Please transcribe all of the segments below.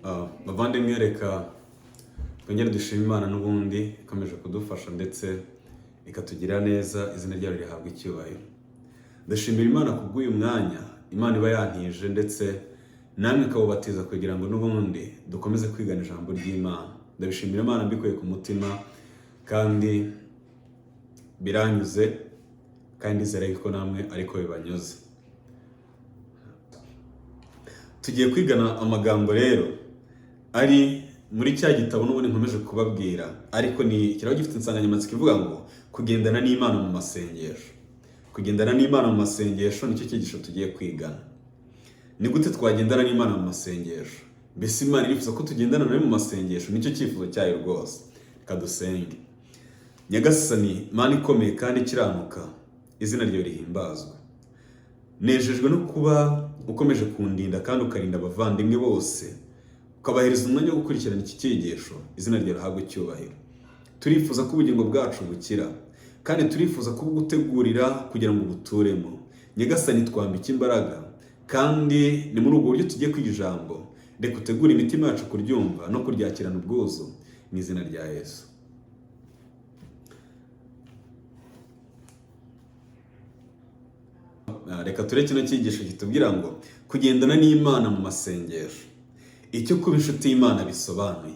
Bavandimwe, reka twongere dushima Imana n'ubundi ikomeje kudufasha ndetse ikatugirira neza, izina ryayo rihabwa icyubahiro. Ndashimira Imana kubw'uyu mwanya Imana iba yantije ndetse namwe ikawubatiza kugira ngo n'ubundi dukomeze kwigana ijambo ry'Imana. Ndabishimira Imana mbikuye ku mutima kandi biranyuze, kandi nizere ko namwe ariko bibanyuze. Tugiye kwigana amagambo rero ari muri cya gitabo n'ubundi nkomeje kubabwira, ariko ni kiraba gifite insanganyamatsiko ivuga ngo kugendana n'Imana mu masengesho. Kugendana n'Imana mu masengesho nicyo cyigisho tugiye kwigana. Ni gute twagendana n'Imana mu masengesho? Mbese Imana irifuza ko tugendana nayo mu masengesho? Nicyo cyifuzo cyayo rwose. Reka dusenge. Nyagasani, Mana ikomeye kandi ikiranuka, izina ryawe rihimbazwe. Nejejwe no kuba ukomeje kundinda kandi ukarinda abavandimwe bose, ukabahereza umwanya wo gukurikirana iki cyigisho, izina ryawe rihabwe icyubahiro. Turifuza ko ubugingo bwacu bukira, kandi turifuza kubugutegurira kugira ngo buturemo. Nyagasani, twambike imbaraga, kandi ni muri ubwo buryo tugiye kwiga ijambo. Reka utegure imitima yacu kuryumva no kuryakirana ubwuzu mu izina rya Yesu. Reka tureke kino cyigisho kitubwira ngo kugendana n'Imana mu masengesho, icyo kuba inshuti y'Imana bisobanuye.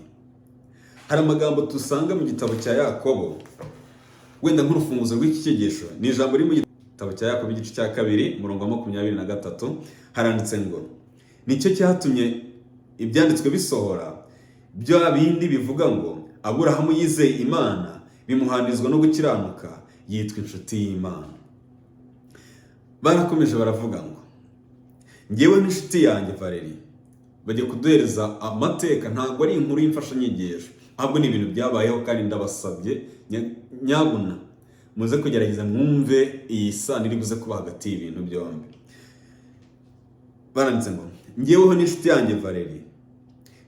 Hari amagambo dusanga mu gitabo cya Yakobo, wenda nk'urufunguzo rw'iki cyigisho ni ijambo riri mu gitabo cya Yakobo igice cya 2 umurongo wa 23. Haranditse ngo nicyo cyatumye ibyanditswe bisohora, bya bindi bivuga ngo Aburahamu yizeye Imana bimuhanizwa no gukiranuka, yitwa inshuti y'Imana. Barakomeje baravuga ngo ngewe n'inshuti yanjye Valerie bagiye kuduhereza amateka, ntabwo ari inkuru y'imfashanyigisho, ahubwo ni ibintu byabayeho, kandi ndabasabye nyabuna muze kugerageza mwumve iyi sano iri buze kuba hagati y'ibintu byombi. Baranditse ngo ngeweho n'inshuti yanjye Valerie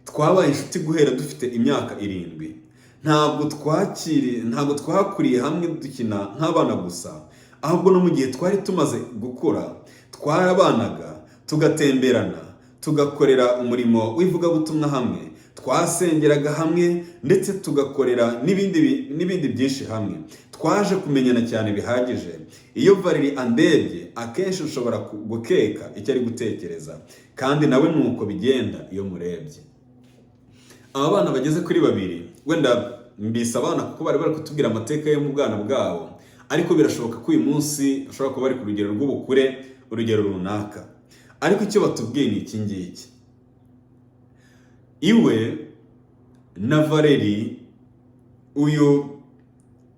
twabaye inshuti guhera dufite imyaka 7. Ntabwo twakuriye hamwe dukina nk'abana gusa, ahubwo no mu gihe twari tumaze gukura twarabanaga, tugatemberana, tugakorera umurimo w'ivugabutumwa hamwe, twasengeraga hamwe ndetse tugakorera n'ibindi byinshi hamwe. Twaje kumenyana cyane bihagije. Iyo Valerie andebye akenshi ushobora gukeka icyo ari gutekereza, kandi nawe nuko bigenda iyo murebye. Aba bana bageze kuri 2, wenda mbise abana kuko bari kutubwira amateka yo mu bwana bwabo, ariko birashoboka ko uyu munsi ushobora kuba bari ku rugero rw'ubukure, urugero runaka. Ariko icyo batubwiye ni iki ngiki: iwe na Valerie, uyu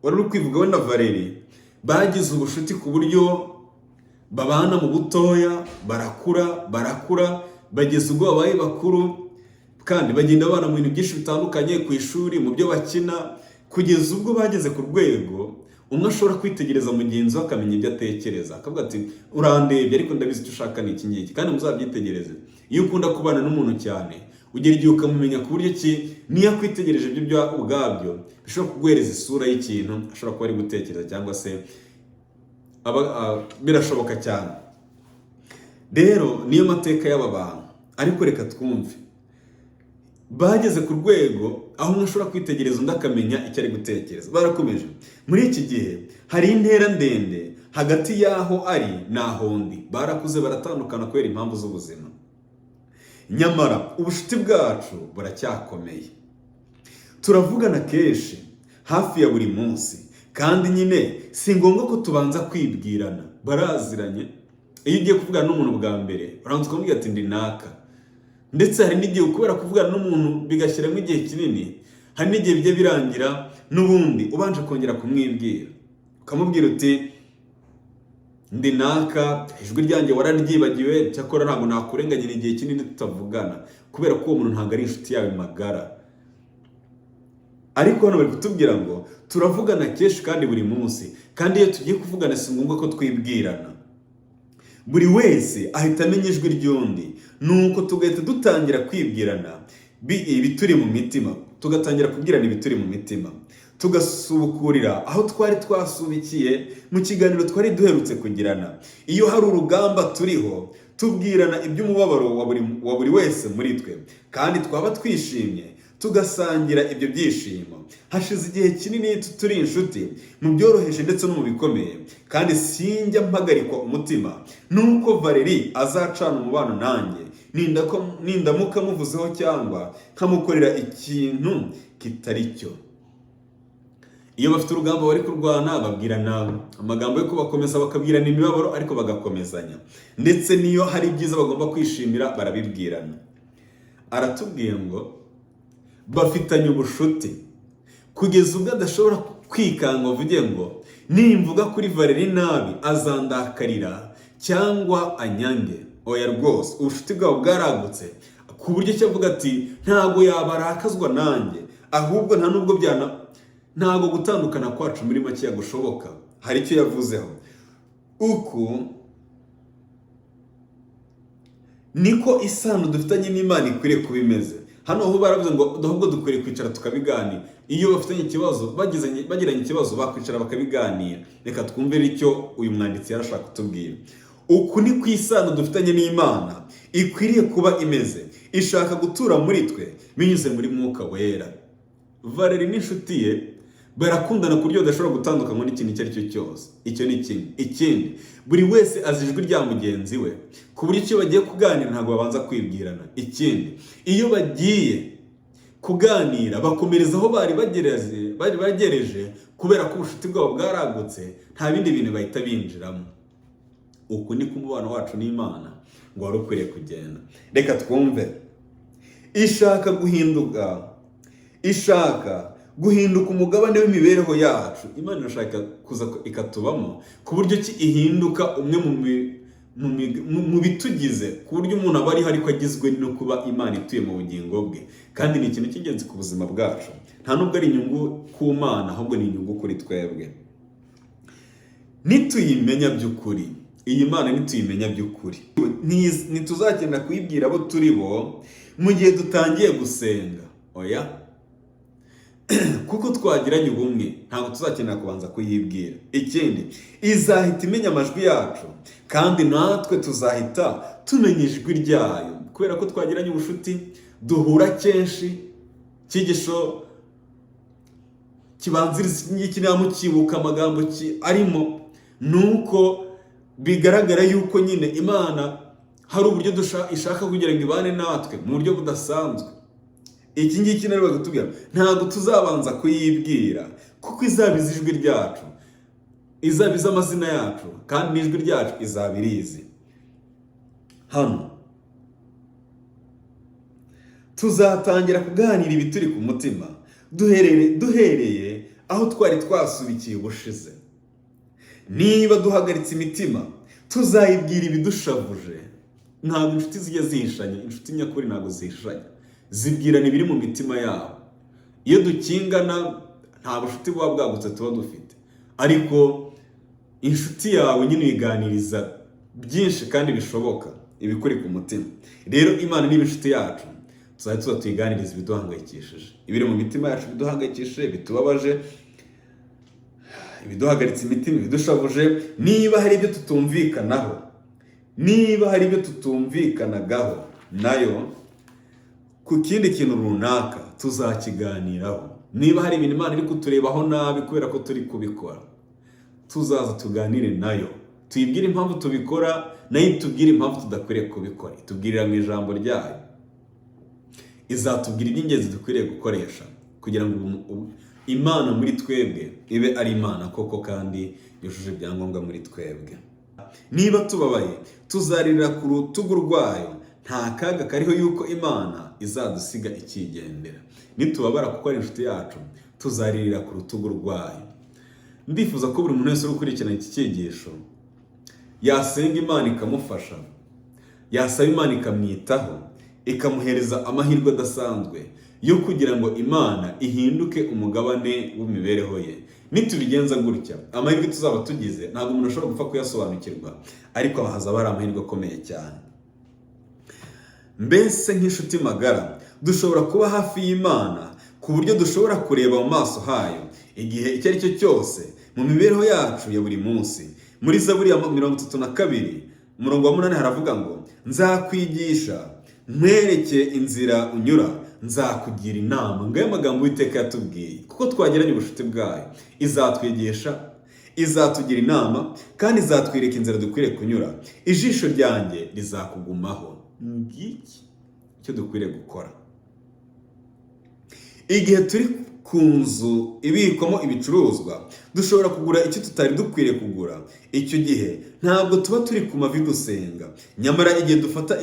wari uri kwivuga we na Valerie, bagize ubushuti ku buryo babana mu butoya, barakura bageze ubwo babaye bakuru, kandi bagenda babana mu bintu byinshi bitandukanye, ku ishuri, mu byo bakina, kugeza ubwo bageze ku rwego umwe ashobora kwitegereza mugenzi we akamenya ibyo atekereza, akavuga ati urandebye ariko ndabizi icyo ushaka ni iki ngiki. Kandi muzabyitegereze, iyo ukunda kubana n'umuntu cyane ugera igihe ukamumenya ku buryo ki niyo akwitegereje ibyo ubwabyo bishobora kuguhereza isura y'ikintu ashobora kuba ari gutekereza, cyangwa se birashoboka cyane. Rero niyo mateka y'aba bantu, ariko reka twumve. Bageze ku rwego aho umwe ashobora kwitegereza undi akamenya icyo ari gutekereza. Barakomeje. Muri iki gihe hari intera ndende hagati y'aho ari n'aho undi. Barakuze baratandukana kubera impamvu z'ubuzima. Nyamara ubushuti bwacu buracyakomeye. Turavugana kenshi, hafi ya buri munsi, kandi nyine si ngombwa ko tubanza kwibwirana. Baraziranye. Iyo ugiye kuvugana n'umuntu bwa mbere uranze ukamubwira ati ndi naka. Ndetse hari n'igihe kubera kuvugana n'umuntu bigashyiramo igihe kinini, hari n'igihe bijya birangira n'ubundi ubanje kongera kumwibwira, ukamubwira uti ndi naka, ijwi ryanjye wararyibagiwe, cyakora ntabwo nakurenganyira igihe kinini tutavugana, kubera ko uwo muntu ntabwo ari inshuti yawe magara. Ariko hano bari kutubwira ngo turavugana kenshi kandi buri munsi, kandi iyo tugiye kuvugana si ngombwa ko twibwirana. Buri wese ahita amenya ijwi ry'undi, nuko tugahita dutangira kwibwirana ibituri mu mitima, tugatangira kubwirana ibituri mu mitima, tugasubukurira aho twari twasubikiye mu kiganiro twari duherutse kugirana. Iyo hari urugamba turiho tubwirana iby'umubabaro wa buri wese muri twe, kandi twaba twishimye tugasangira ibyo byishimo. Hashize igihe kinini turi inshuti mu byoroheje ndetse no mu bikomeye, kandi sinjya mpagarikwa umutima nuko Valeri azacana umubano nanjye nindamuka muvuzeho cyangwa nkamukorera ikintu kitari cyo. Iyo bafite urugamba bari kurwana babwirana amagambo yo kubakomeza, bakabwirana imibabaro ariko bagakomezanya, ndetse niyo hari ibyiza bagomba kwishimira barabibwirana. Aratubwiye ngo bafitanye ubushuti kugeza ubwo adashobora kwikanga avuge ngo nimvuga kuri Valeri nabi azandakarira cyangwa anyange. Oya rwose, ubushuti bwabo bwaragutse ku buryo cyo avuga ati ntago yabarakazwa nanjye, ahubwo ntago gutandukana kwacu muri make gushoboka. Hari icyo yavuzeho, uku niko isano dufitanye n'Imana ikwiriye kuba imeze. Hano ho baravuze ngo ahubwo dukwiriye kwicara tukabiganira. Iyo bafitanye ikibazo, bagiranye ikibazo, bakwicara bakabiganira. Reka twumve icyo uyu mwanditsi yarashaka kutubwira. Uku ni ku isano dufitanye n'Imana ikwiriye kuba imeze, ishaka gutura muri twe binyuze muri Mwuka Wera. Valeri n'inshuti ye barakundana ku buryo badashobora gutandukanywa n'ikintu icyo ari cyo cyose. Icyo ni kimwe. Ikindi, buri wese azi ijwi rya mugenzi we ku buryo icyo bagiye kuganira ntabwo babanza kwibwirana. Ikindi, iyo bagiye kuganira bakomereza aho bari bagereje kubera ko ubushuti bwabo bwaragutse, nta bindi bintu bahita binjiramo. Uku ni ku mubano wacu n'Imana ngo wari ukwiriye kugenda. Reka twumve. Ishaka guhinduka umugabane w'imibereho yacu. Imana irashaka kuza ikatubamo ku buryo ki ihinduka umwe mu bitugize, ku buryo umuntu aba ariho ariko agizwe no kuba Imana ituye mu bugingo bwe. Kandi ni ikintu cy'ingenzi ku buzima bwacu, nta nubwo ari inyungu ku Mana, ahubwo ni inyungu kuri twebwe. Nituyimenya by'ukuri, iyi Mana nituyimenya by'ukuri, ntituzakenera kuyibwira abo turi bo mu gihe dutangiye gusenga. Oya, kuko twagiranye ubumwe ntabwo tuzakenera kubanza kuyibwira. Ikindi, izahita imenya amajwi yacu, kandi natwe tuzahita tumenya ijwi ryayo kubera ko twagiranye ubushuti, duhura kenshi. Cyigisho kibanziriza iki mukibuka amagambo arimo, nuko bigaragara yuko nyine Imana hari uburyo ishaka kugira ngo ibane natwe mu buryo budasanzwe. Iki ngiki nari bagutubwira, ntabwo tuzabanza kuyibwira kuko izaba izi ijwi ryacu, izaba izi amazina yacu, kandi n'ijwi ryacu izaba irizi. Hano tuzatangira kuganira ibituri ku mutima duhereye aho twari twasubikiye ubushize. Niba duhagaritse imitima tuzayibwira ibidushavuje. Ntabwo inshuti zijya zihishanya, inshuti nyakuri ntabwo zihishanya, zibwirana ibiri mu mitima yabo. Iyo dukingana nta bushuti buba bwagutse tuba dufite, ariko inshuti yawe nyine uyiganiriza byinshi kandi bishoboka ibikuri ku mutima. Rero Imana niba inshuti yacu, tuzajya tuyiganiriza ibiduhangayikishije, ibiri mu mitima yacu biduhangayikishije, bitubabaje, ibiduhagaritse imitima, ibidushavuje. Niba hari ibyo tutumvikanagaho nayo ku kindi kintu runaka, tuzakiganiraho. Niba hari ibintu Imana iri kuturebaho nabi kubera ko turi kubikora, tuzaza tuganire nayo, tuyibwire impamvu tubikora, nayo itubwire impamvu tudakwiriye kubikora. Itubwirira mu ijambo ryayo, izatubwira iby'ingenzi dukwiriye gukoresha kugira ngo Imana muri twebwe ibe ari Imana koko kandi yujuje ibyangombwa muri twebwe. Niba tubabaye tuzaririra ku rutugu rwayo, nta kaga kariho yuko Imana izadusiga ikigendera. Nitubabara kuko ari inshuti yacu, tuzaririra ku rutugu rwayo. Ndifuza ko buri muntu wese uri gukurikirana iki cyigisho yasenga Imana ikamufasha, yasaba Imana ikamwitaho, ikamuhereza amahirwe adasanzwe yo kugira ngo Imana ihinduke umugabane w'imibereho ye. Nitubigenza gutya, amahirwe tuzaba tugize ntabwo umuntu ashobora gupfa kuyasobanukirwa, ariko hazaba hari amahirwe akomeye cyane. Mbese nk'inshuti magara dushobora kuba hafi y'Imana ku buryo dushobora kureba mu maso hayo igihe icyo ari cyo cyose mu mibereho yacu ya buri munsi. Muri Zaburi ya 32 umurongo wa 8 haravuga ngo nzakwigisha nkwereke inzira unyura, nzakugira inama. Ngayo magambo Uwiteka yatubwiye, kuko twageranye ubucuti bwayo. Izatwigisha, izatugira inama, kandi izatwereka inzira dukwiriye kunyura. Ijisho ryanjye rizakugumaho. Ngiki icyo dukwiriye gukora. Igihe turi ku nzu ibikwamo ibicuruzwa, dushobora kugura icyo tutari dukwiriye kugura. Icyo gihe ntabwo tuba turi ku mavi gusenga. Nyamara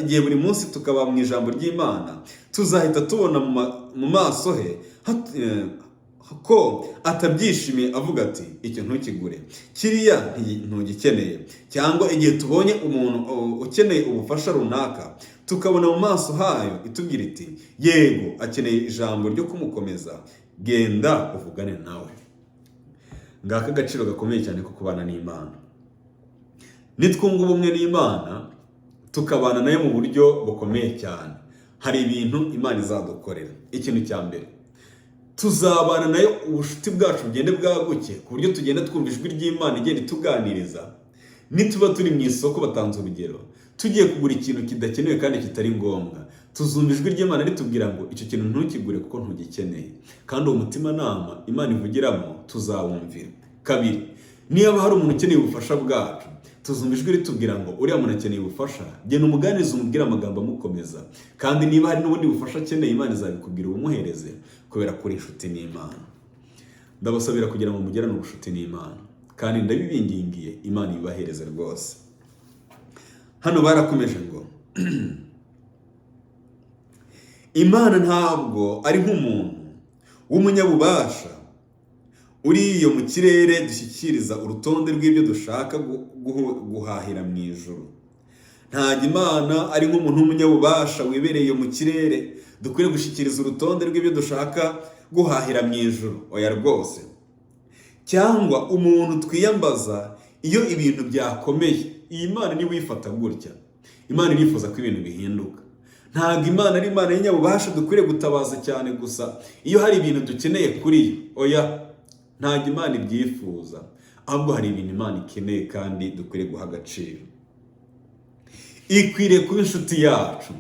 igihe buri munsi tukaba mu ijambo ry'Imana, tuzahita tubona mu maso he ko atabyishimiye, avuga ati icyo ntukigure, kiriya ntugikeneye. Cyangwa igihe tubonye umuntu ukeneye ubufasha runaka, tukabona mu maso hayo itubwira iti yego akeneye ijambo ryo kumukomeza, genda uvugane nawe. Ngaka agaciro gakomeye cyane ko kubana n'Imana. Nitwunga ubumwe n'Imana, tukabana nayo mu buryo bukomeye cyane, hari ibintu Imana izadukorera. Ikintu cya mbere, tuzabana nayo ubucuti bwacu bugende bwaguke, ku buryo tugenda twumva ijwi ry'Imana igenda ituganiriza. Nituba turi mu isoko, batanze urugero, tugiye kugura ikintu kidakenewe kandi kitari ngombwa, tuzumva ijwi ry'Imana ritubwira ngo icyo kintu ntukigure kuko ntugikeneye. Kandi uwo mutima Imana ivugiramo tuzawumvira. Kabiri, niba hari umuntu ukeneye ubufasha bwacu, tuzumva ijwi ritubwira ngo uriya muntu akeneye ubufasha, genda umuganirize, umubwire amagambo amukomeza. Kandi niba hari n'ubundi bufasha akeneye, Imana izabikubwira ubumuhereze, kubera ko uri inshuti n'Imana. Ndabasabira kugira ngo mugirane ubucuti n'Imana, kandi ndabibingingiye, Imana ibahereze rwose. Hano barakomeje ngo Imana ntabwo ari nk'umuntu w'umunyabubasha uri iyo mu kirere dushyikiriza urutonde rw'ibyo dushaka guhahira mu ijuru. Ntabwo Imana ari nk'umuntu w'umunyabubasha wibereye mu kirere dukwiriye gushyikiriza urutonde rw'ibyo dushaka guhahira mu ijuru. Oya rwose. Cyangwa umuntu twiyambaza iyo ibintu byakomeye. Iyi Mana niwe uyifata gutya. Imana irifuza ko ibintu bihinduka. Ntabwo Imana ari Imana y'inyabubasha dukwiriye gutabaza cyane gusa iyo hari ibintu dukeneye kuri yo. Oya, ntabwo Imana ibyifuza. Ahubwo hari ibintu Imana ikeneye kandi dukwiriye guha agaciro. Ikwiriye kuba inshuti yacu,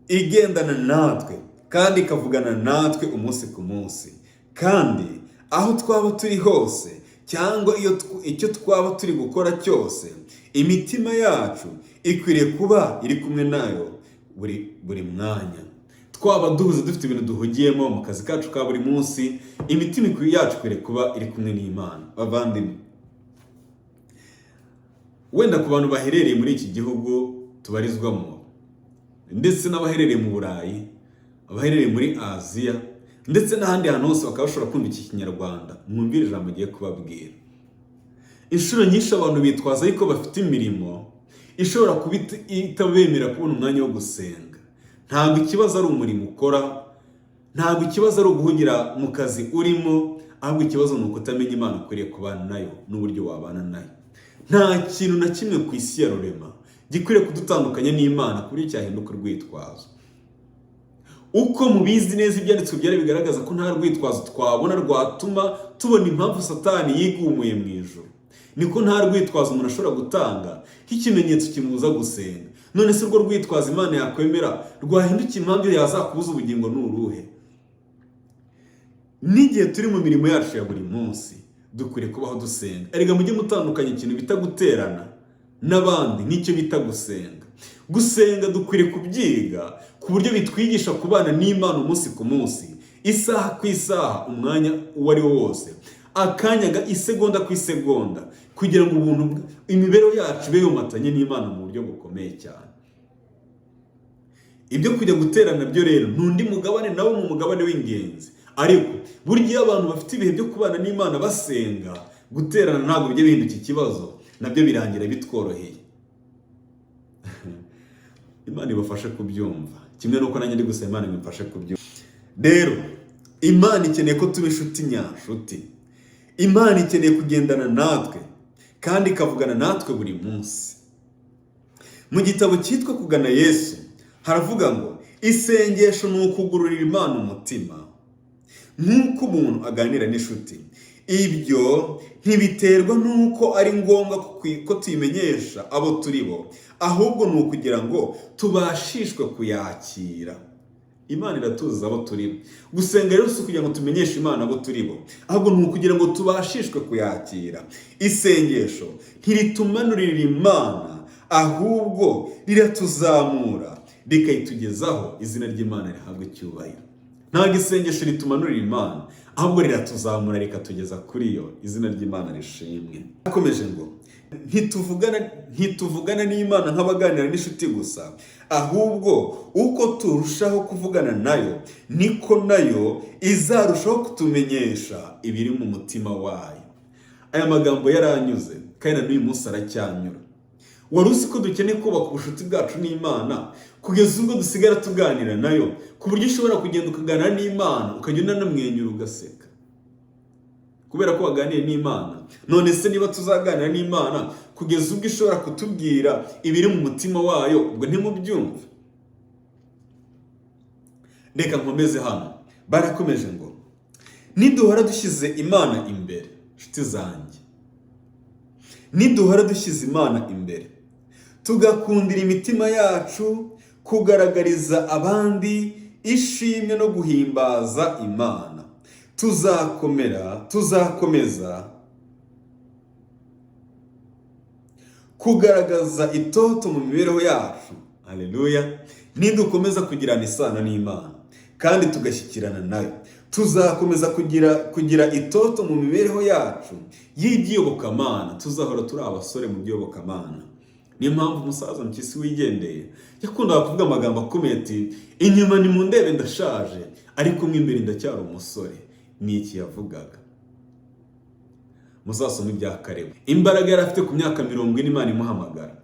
igendana natwe kandi ikavugana natwe umunsi ku munsi. Kandi aho twaba turi hose, cyangwa icyo twaba turi gukora cyose, imitima yacu ikwiriye kuba iri kumwe nayo buri mwanya. Twaba duhuze dufite ibintu duhugiyemo mu kazi kacu ka buri munsi, imitima yacu ikwiriye kuba iri kumwe n'Imana. Bavandimwe, wenda ku bantu baherereye muri iki gihugu tubarizwamo, ndetse n'abaherereye mu Burayi, abaherereye muri Aziya, ndetse n'ahandi hantu hose bakaba bashobora kumva iki Kinyarwanda, mwumvire ijambo ngiye kubabwira. Inshuro nyinshi abantu bitwaza yuko bafite imirimo ishobora kuba itabemera kubona umwanya wo gusenga. Ntabwo ikibazo ari umurimo ukora, ntabwo ikibazo ari uguhugira mu kazi urimo, ahubwo ikibazo ni ukutamenya Imana ukwiriye kubana nayo n'uburyo wabana nayo. Nta kintu na kimwe ku isi ya rurema gikwiriye kudutandukanya n'Imana ku buryo cyahinduka urwitwazo. Uko mubizi neza ibyanditswe byari bigaragaza ko nta rwitwazo twabona rwatuma tubona impamvu Satani yigumuye mu ijuru, niko nta rwitwazo umuntu ashobora gutanga nk'ikimenyetso kimubuza gusenga. None se urwo rwitwazo Imana yakwemera rwahinduka impamvu yazakubuza ubugingo ni uruhe? N'igihe turi mu mirimo yacu ya buri munsi, dukwiriye kubaho dusenga. Erega mujye mutandukanya ikintu bita guterana n'abandi n'icyo bita gusenga. Gusenga dukwiriye kubyiga ku buryo bitwigisha kubana n'Imana umunsi ku munsi, isaha ku isaha, umwanya uwo ari wo wose, akanya isegonda ku isegonda, kugira ngo imibereho yacu ibe yomatanye n'Imana mu buryo bukomeye cyane. Ibyo kujya guterana byo rero n'undi mugabane, nawo mu mugabane w'ingenzi. Ariko burya abantu bafite ibihe byo kubana n'Imana basenga, guterana ntabwo bijya bihinduka ikibazo, nabyo birangira bitworoheye. Imana ibafashe kubyumva, kimwe nuko nanjye ndi gusaba Imana imfashe kubyumva. Rero Imana ikeneye ko tuba inshuti nyashuti. Imana ikeneye kugendana natwe kandi ikavugana natwe buri munsi. Mu gitabo cyitwa Kugana Yesu haravuga ngo isengesho ni ukugururira Imana umutima. Nk'uko umuntu aganira n'inshuti, ibyo ntibiterwa n'uko ari ngombwa ko tuyimenyesha abo turi bo, ahubwo ni ukugira ngo tubashishwe kuyakira. Imana iratuzi abo turi bo. Gusenga rero si ukugira ngo tumenyeshe Imana abo turi bo, ahubwo ni ukugira ngo tubashishwe kuyakira. Isengesho ntiritumanurira Imana, ahubwo riratuzamura rikayitugezaho. Izina ry'Imana rihabwa icyubahiro. Ntabwo isengesho ritumanurira Imana, ahubwo riratuzamura rikatugeza kuri yo. Izina ry'Imana rishimwe. Akomeje ngo ntituvugana n'Imana nk'abaganira n'inshuti gusa, ahubwo uko turushaho kuvugana nayo niko nayo izarushaho kutumenyesha ibiri mu mutima wayo. Aya magambo yaranyuze kandi n'uyu munsi aracyanyura. Wari uzi ko dukeneye kubaka ubucuti bwacu n'Imana kugeza ubwo dusigara tuganira nayo, ku buryo ushobora kugenda ukaganira n'Imana ukajya unanamwenyura ugaseka kubera ko waganiye n'Imana. None se niba tuzaganira n'Imana kugeza ubwo ishobora kutubwira ibiri mu mutima wayo, ubwo ntimubyumve? Reka nkomeze hano. Barakomeje ngo niduhora dushyize Imana imbere, nshuti zanjye, niduhora dushyize Imana imbere, tugakundira imitima yacu kugaragariza abandi ishimwe no guhimbaza Imana, tuzakomeza kugaragaza itoto mu mibereho yacu. Haleluya! Nidukomeza kugirana isano n'Imana kandi tugashyikirana nayo, tuzakomeza kugira itoto mu mibereho yacu y'iby'iyobokamana. Tuzahora turi abasore mu by'iyobokamana. Niyo mpamvu umusaza Mpyisi wigendeye yakundaga kuvuga amagambo akomeye ati, inyuma ni mu ndebe ndashaje, ariko mo imbere ndacyari umusore. Ni iki yavugaga? Muzasome ibya Kalebu. Imbaraga yari afite ku myaka 40 Imana imuhamagara,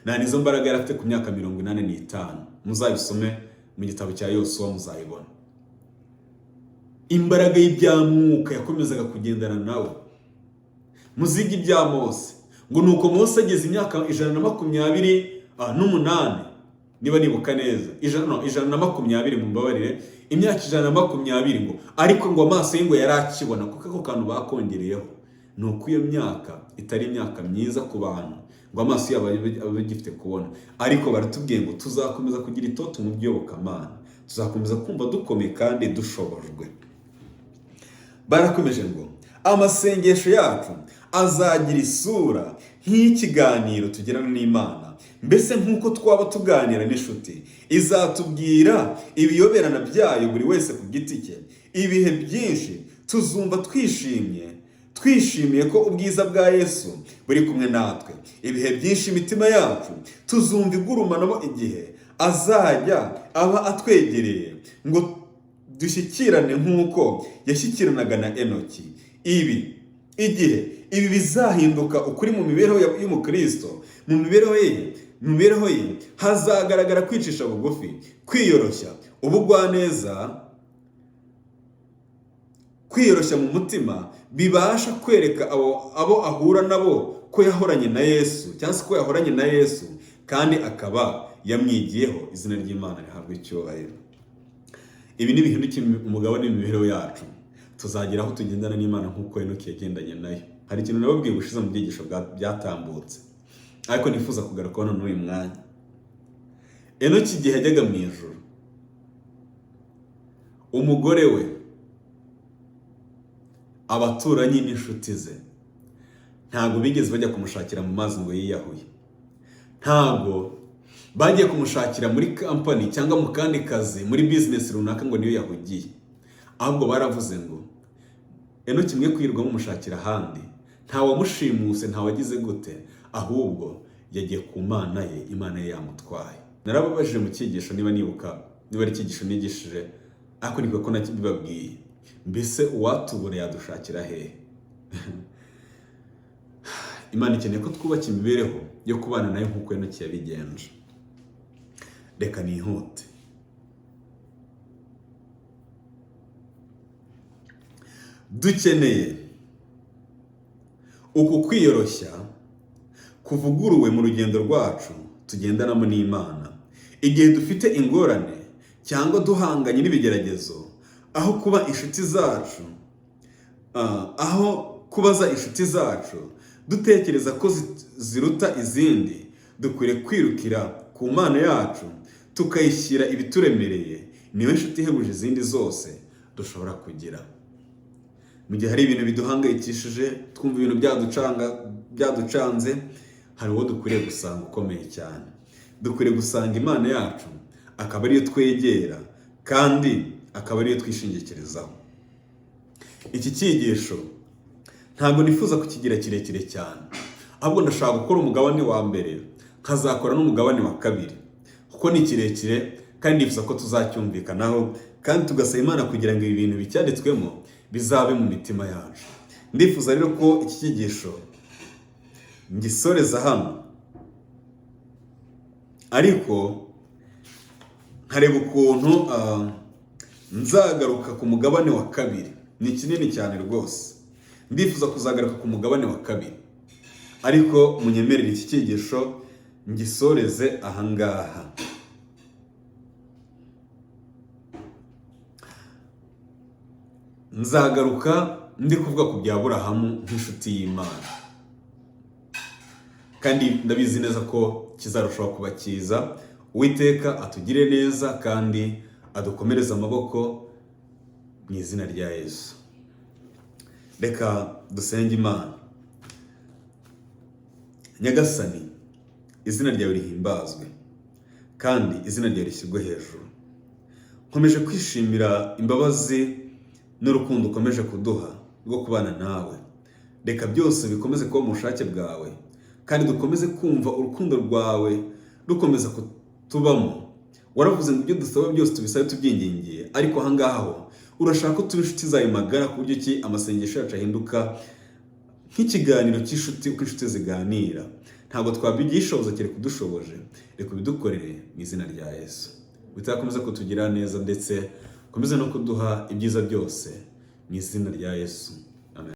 nta nizo mbaraga yari afite ku myaka 85. Muzabisome mu gitabo cya Yosuwa muzayibona. Imbaraga y'ibyamwuka yakomezaga kugendana nawe. Muzigi ibya Mose, ngo nuko Mose ageze imyaka 128, niba nibuka neza, 120 mumbabarire, imyaka 120 ngo, ariko ngo amaso ye ngo yari akibona, kuko ako kantu bakongereyeho nuko iyo myaka itari imyaka myiza ku bantu, ngo amaso yabo abagifite kubona. Ariko baratubwiye ngo tuzakomeza kugira itoto mu by'iyobokamana, tuzakomeza kumva dukomeye kandi dushobojwe. Barakomeje ngo amasengesho yacu azagira isura nk'ikiganiro tugirana n'Imana, mbese nk'uko twaba tuganira n'inshuti. Izatubwira ibiyoberana byayo buri wese ku giti cye. Ibihe byinshi tuzumva twishimiye ko ubwiza bwa Yesu buri kumwe natwe. Ibihe byinshi imitima yacu tuzumva igurumanamo igihe azajya aba atwegereye ngo dushyikirane nk'uko yashyikiranaga na Enoki. Ibi bizahinduka ukuri mu mibereho y'umukristo. Mu mibereho ye hazagaragara kwicisha bugufi, kwiyoroshya, ubugwaneza, kwiyoroshya mu mutima, bibasha kwereka abo ahura nabo ko yahoranye na Yesu, cyangwa se ko yahoranye na Yesu kandi akaba yamwigiyeho. Izina ry'Imana rihabwa icyubahiro. Ibi ni bihindukira umugabane w'imibereho yacu. Tuzagera aho tugendana n'Imana nk'uko Enoki yagendanye nayo. Hari ikintu nababwiye gushize mu byigisho byatambutse, ariko nifuza kugarukaho none uyu mwanya. Enoki igihe yajyaga mu ijuru, umugore we, abaturanyi n'inshuti ze ntabwo bigeze bajya kumushakira mu mazi ngo yiyahuye. Ntabwo bagiye kumushakira muri kampani cyangwa mu kandi kazi, muri business runaka ngo niyo yahugiye. Ahubwo baravuze ngo Enoki mwe kwirwa mumushakira ahandi, nta wamushimuse, nta wagize gute, ahubwo yagiye ku Mana ye, Imana ye yamutwaye. Narababajije mu cyigisho niba ari icyigisho nigishije, ariko niko ko nakibabwiye. Mbese uwatubura yadushakira hehe? Imana ikeneye ko twubaka imibereho yo kubana nayo nk'uko Enoki yabigenje. Reka nihute. Dukeneye uku kwiyoroshya kuvuguruwe mu rugendo rwacu tugendanamo n'Imana. Igihe dufite ingorane cyangwa duhanganye n'ibigeragezo, aho kuba inshuti zacu, aho kubaza inshuti zacu dutekereza ko ziruta izindi, dukwiriye kwirukira ku Mana yacu tukayishyira ibituremereye. Niwe nshuti ihebuje izindi zose dushobora kugira. Mu gihe hari ibintu biduhangayikishije, twumva ibintu byaducanze, hari uwo dukwiriye gusanga ukomeye cyane. Dukwiriye gusanga Imana yacu, akaba ariyo twegera kandi akaba ariyo twishingikirizaho. Iki cyigisho ntabwo nifuza kukigira kirekire cyane, ahubwo ndashaka gukora umugabane wa mbere, nkazakora n'umugabane wa kabiri, kuko ni kirekire kandi nifuza ko tuzacyumvikanaho kandi tugasaba Imana kugira ngo ibi bintu bicyanditswemo bizabe mu mitima yacu. Ndifuza rero ko iki cyigisho ngisoreza hano, ariko nkareba ukuntu nzagaruka ku mugabane wa kabiri. Ni kinini cyane rwose, ndifuza kuzagaruka ku mugabane wa kabiri, ariko munyemerere iki cyigisho ngisoreze ahangaha. Nzagaruka ndi kuvuga ku bya Aburahamu nk'inshuti y'Imana, kandi ndabizi neza ko kizarushaho kuba cyiza. Uwiteka atugire neza kandi adukomereze amaboko mu izina rya Yesu. Reka dusenge Imana. Nyagasani, izina ryawe rihimbazwe kandi izina ryawe rishyirwe hejuru. Nkomeje kwishimira imbabazi n'urukundo ukomeje kuduha rwo kubana nawe. Reka byose bikomeze kuba mu bushake bwawe, kandi dukomeze kumva urukundo rwawe rukomeza kutubamo. Waravuze ngo ibyo dusaba byose tubisabe tubyingingiye, ariko ahangaha ho urashaka ko tuba inshuti zawe magara, ku buryo ki amasengesho yacu ahinduka nk'ikiganiro cy'inshuti, uko inshuti ziganira. Ntabwo twabigishoboza kereka udushoboje. Reka ubidukorere mu izina rya Yesu. Utakomeza kutugira neza ndetse ukomeze no kuduha ibyiza byose mu izina rya Yesu.